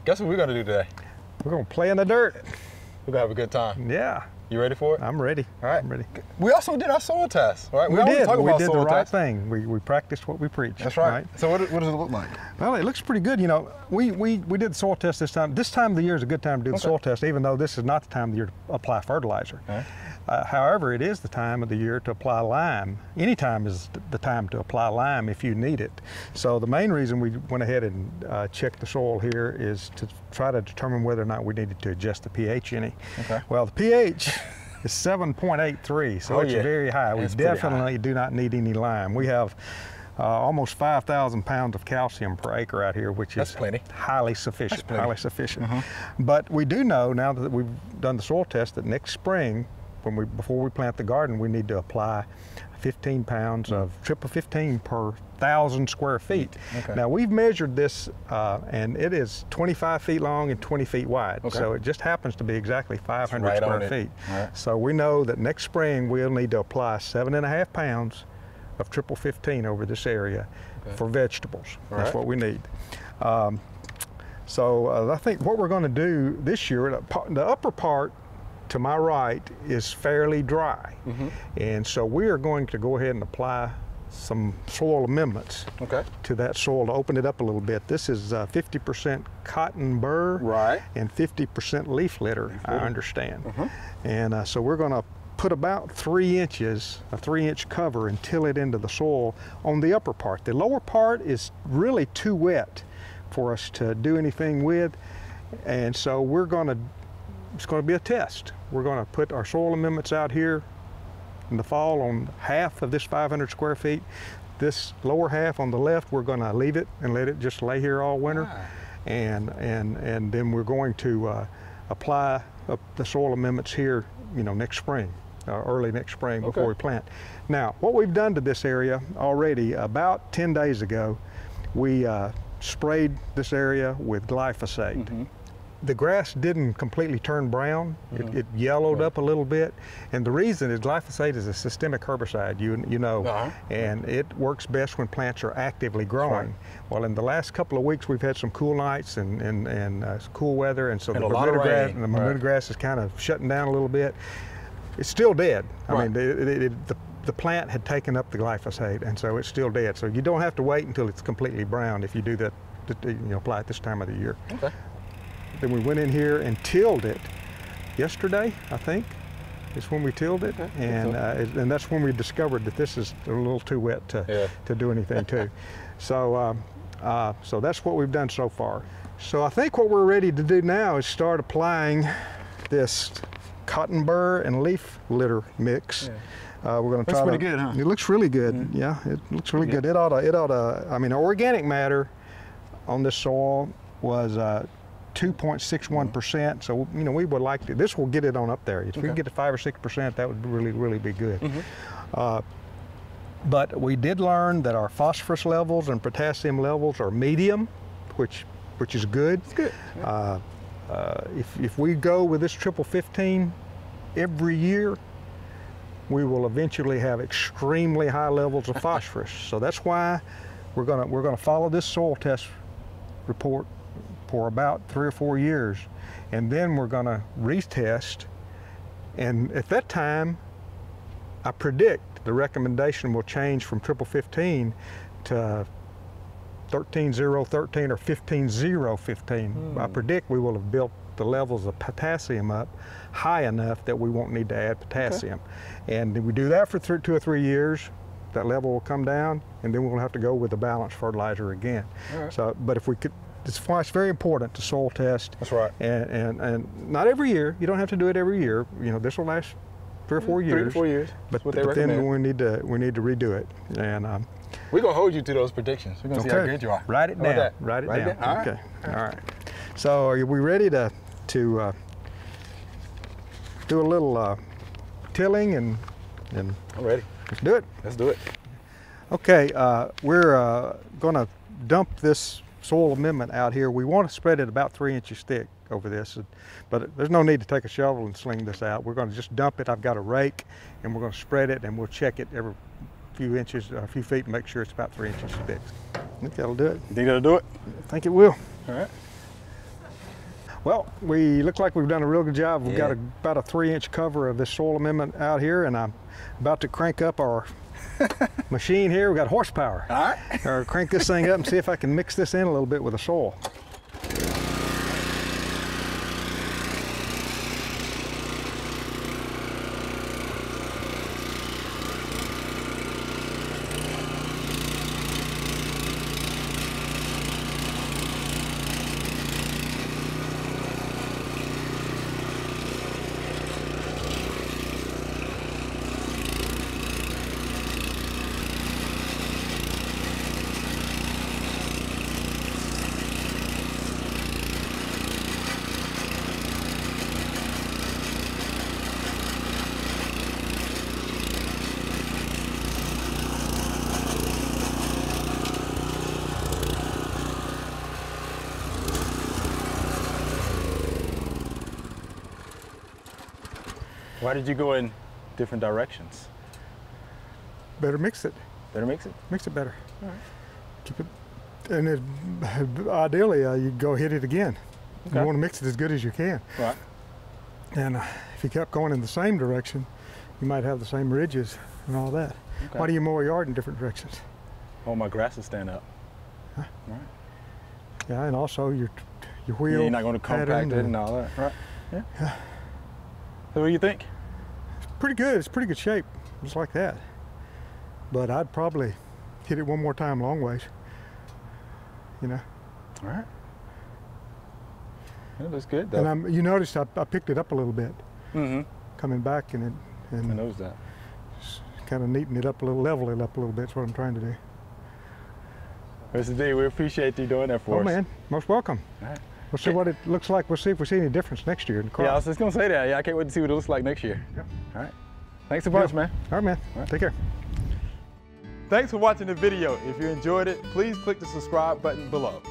Guess what we're gonna do today? We're gonna play in the dirt. We're gonna have a good time. Yeah. You ready for it? I'm ready. All right. I'm ready. We also did our soil test, right? We did. Talk We about did the soil right test. thing. We practiced what we preached. That's right. So what does it look like? Well, it looks pretty good. You know, we did the soil test this time. This time of the year is a good time to do the soil test, even though this is not the time of the year to apply fertilizer. Okay. However, it is the time of the year to apply lime. Any time is the time to apply lime if you need it. So the main reason we went ahead and checked the soil here is to try to determine whether or not we needed to adjust the pH any. Okay. Well, the pH is 7.83, so it's very high. We definitely do not need any lime. We have almost 5,000 pounds of calcium per acre out here, which is highly sufficient. Highly sufficient. But we do know now that we've done the soil test that next spring, before we plant the garden, we need to apply 15 pounds of triple 15 per 1,000 square feet. Okay. Now we've measured this and it is 25 feet long and 20 feet wide. Okay. So it just happens to be exactly 500 square feet. Right. So we know that next spring we'll need to apply 7.5 pounds of triple 15 over this area for vegetables. That's what we need. So I think what we're going to do this year, the upper part to my right is fairly dry. And so we are going to go ahead and apply some soil amendments to that soil to open it up a little bit. This is 50% cotton burr and 50% leaf litter, I understand. And so we're going to put about 3 inches, a 3-inch cover, and till it into the soil on the upper part. The lower part is really too wet for us to do anything with, and so it's going to be a test. We're going to put our soil amendments out here in the fall on half of this 500 square feet. This lower half on the left, we're going to leave it and let it just lay here all winter. And then we're going to apply the soil amendments here, you know, next spring, early next spring before we plant. Now, what we've done to this area already, about 10 days ago, we sprayed this area with glyphosate. The grass didn't completely turn brown. It yellowed up a little bit. And the reason is glyphosate is a systemic herbicide, you know, and it works best when plants are actively growing. Well, in the last couple of weeks, we've had some cool nights and cool weather, and so the Bermuda grass is kind of shutting down a little bit. It's still dead. I mean, the plant had taken up the glyphosate, and so it's still dead. So you don't have to wait until it's completely brown if you do that, apply it this time of the year. Then we went in here and tilled it yesterday, I think, is when we tilled it. And that's when we discovered that this is a little too wet to do anything to. So, so that's what we've done so far. So I think what we're ready to do now is start applying this cotton burr and leaf litter mix. We're going to try. Looks pretty good, huh? It looks really good. Yeah, it looks really good. It ought to. I mean, organic matter on this soil was 2.61%. So we would like to. This will get it on up there. If we can get to 5 or 6%, that would really be good. But we did learn that our phosphorus levels and potassium levels are medium, which is good. It's good. If we go with this triple 15 every year, we will eventually have extremely high levels of phosphorus. So that's why we're gonna follow this soil test report for about 3 or 4 years, and then we're gonna retest. And at that time, I predict the recommendation will change from triple 15 to 13-0-13 or 15-0-15. I predict we will have built the levels of potassium up high enough that we won't need to add potassium. And if we do that for 2 or 3 years, that level will come down, and then we'll have to go with the balanced fertilizer again. So, but if we could, that's why it's very important to soil test. That's right. And not every year. You don't have to do it every year. This will last 3 or 4 years. 3 to 4 years. But then we need to redo it. And we're gonna hold you to those predictions. We're gonna see how good you are. Write it down. Write it down. All right. All right. So are we ready to do a little tilling and I'm ready. Let's do it. Let's do it. Okay. We're gonna dump this soil amendment out here. We want to spread it about 3 inches thick over this, but there's no need to take a shovel and sling this out. We're going to just dump it. I've got a rake, and we're going to spread it, and we'll check it every few inches, a few feet, and make sure it's about 3 inches thick. I think that'll do it. You think that'll do it? I think it will. All right. Well, we look like we've done a real good job. We've got about a 3-inch cover of this soil amendment out here, and I'm about to crank up our machine here. We've got horsepower. All right. Or crank this thing up and see if I can mix this in a little bit with the soil. Why did you go in different directions? Better mix it. Better mix it? Mix it better. All right. Keep it, and ideally, you go hit it again. Okay. You want to mix it as good as you can. Right. And if you kept going in the same direction, you might have the same ridges and all that. Okay. Why do you mow a yard in different directions? Oh, my grass will stand up. Huh? Right. Yeah, and also your wheel. Yeah, you're not going to compact it and all that. Right. Yeah. So what do you think? It's pretty good. It's pretty good shape, just like that. But I'd probably hit it one more time long ways. You know. All right. That looks good, though. And you noticed I picked it up a little bit. Mm-hmm. Coming back and I noticed that. Kind of neaten it up a little, level it up a little bit. That's what I'm trying to do. Mr. D, we appreciate you doing that for us. Oh man, most welcome. All right. We'll see what it looks like. We'll see if we see any difference next year in the crop. Yeah, I was just going to say that. Yeah, I can't wait to see what it looks like next year. Yep. All right. Thanks a bunch, man. All right, man. All right. Take care. Thanks for watching the video. If you enjoyed it, please click the subscribe button below.